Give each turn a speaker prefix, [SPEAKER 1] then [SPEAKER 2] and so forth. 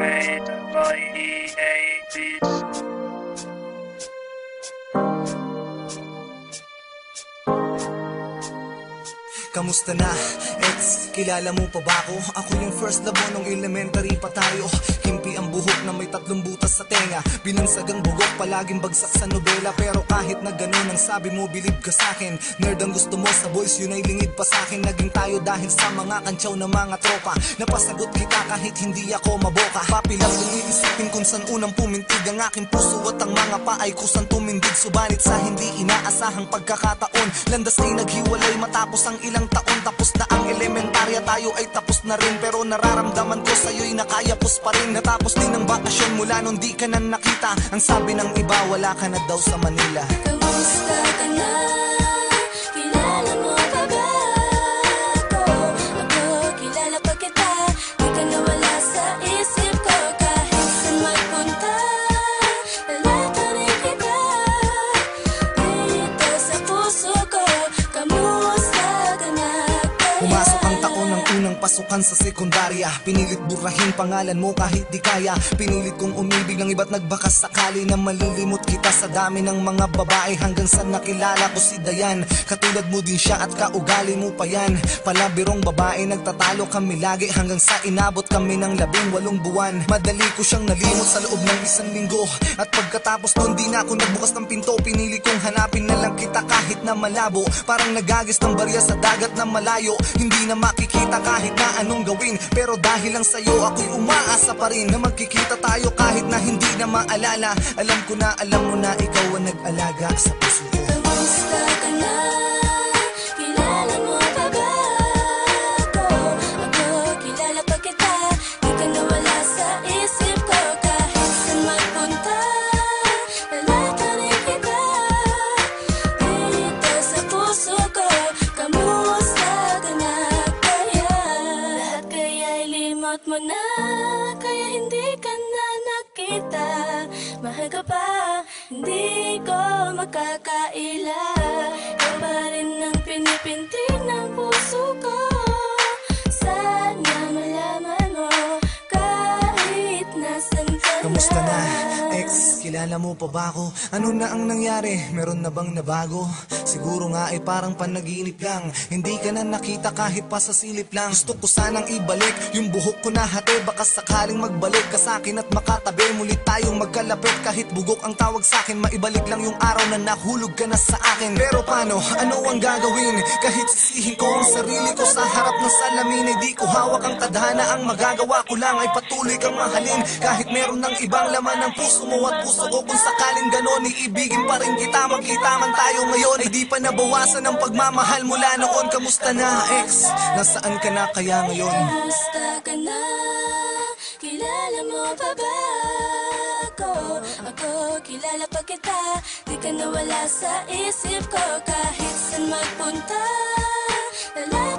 [SPEAKER 1] made by EA Beats.
[SPEAKER 2] Kamusta na, ex? Kilala mo pa ba ako? Ako yung first love mo nung elementary pa tayo. Himpi ang buhok na may 3 butas sa tenga. Binansagang bugok, palaging bagsak sa nobela. Pero kahit na ganun ang sabi mo, believe ka sa'kin. Nerd ang gusto mo sa boys, yun ay lingid pa sa'kin. Naging tayo dahil sa mga kantsaw na mga tropa. Napasagot kita kahit hindi ako maboka. Papi lang kung iisipin kung saan unang pumintig ang aking puso at ang mga paay kusang tumindig. Subalit sa hindi inaasahang pagkakataon, landas ay naghiwalay matapos ang ilang taon. Tapos na ang elementarya, tayo ay tapos na rin. Pero nararamdaman ko sa'yo'y nakayapos pa rin. Natapos din ang bakasyon mula nung di ka na nakita. Ang sabi ng iba, wala ka na daw sa Manila.
[SPEAKER 3] Kamusta ka na? Kilala mo pa ba ako? Ako, kilala pa kita. Di ka nawala sa isip ko. Kahit saan magpunta, lalata rin kita. Dito sa puso ko, kamusta ka na?
[SPEAKER 2] Pumasok ang taon ng unang pasukan sa sekundarya. Pinilit burahin pangalan mo kahit di kaya. Pinilit kong umibig ng iba't nagbakas sakali na malilimot kita sa dami ng mga babae. Hanggang sa nakilala ko si Dayan. Katulad mo din siya at kaugali mo pa yan. Palabirong babae, nagtatalo kami lagi. Hanggang sa inabot kami ng 18 buwan. Madali ko siyang nalimot sa loob ng 1 linggo. At pagkatapos nun di na ako nagbukas ng pinto. Pinili kong hanapin na lang kita kahit na malabo. Parang nagagis ng barya sa dagat na malayo. Hindi na makikita kahit na anong gawin. Pero dahil lang sa'yo ako'y umaasa pa rin na magkikita tayo kahit na hindi na maalala. Alam ko na alam mo na ikaw ang nag-alaga sa puso ko.
[SPEAKER 3] Kamusta ka na? Kilala mo pa ba ako? Ako, kilala pa kita. Di ka nawala sa isip ko. Kahit saan magpunta, lalata rin kita. Dito sa puso ko, kamusta ka na? Kaya lahat kaya'y limot mo na. Kaya hindi ka na nakita. Mahal ka pa, hindi ko makakaila. Ikaw pa rin ang pinipinti ng puso ko. Sana malaman mo kahit nasan ka na.
[SPEAKER 2] Kamusta na, ex? Kilala mo pa ba ako? Ano na ang nangyari? Meron na bang nabago? Siguro nga ay parang panaginip lang. Hindi ka na nakita kahit pa sa silip lang. Gusto ko sanang ibalik yung buhok ko na hati. Baka sakaling magbalik ka sa'kin at makatabi. Muli tayong magkalapit kahit bugok ang tawag sa'kin. Maibalik lang yung araw na nahulog ka na sa akin. Pero paano? Ano ang gagawin? Kahit sisihin ko ang sarili ko sa harap ng salamin, ay di ko hawak ang tadhana. Ang magagawa ko lang ay patuloy kang mahalin. Kahit meron ng ibang laman ng puso mo at puso ko. Kung sakaling ganon, iibigin pa rin kita. Magkita man tayo ngayon, ay di pa nabawasan ang pagmamahal mula noon. Kamusta na, ex? Nasaan ka na kaya ngayon?
[SPEAKER 3] Kamusta ka na? Kilala mo pa ba ako? Ako, kilala pa kita. Di ka nawala sa isip ko. Kahit saan magpunta, lalaki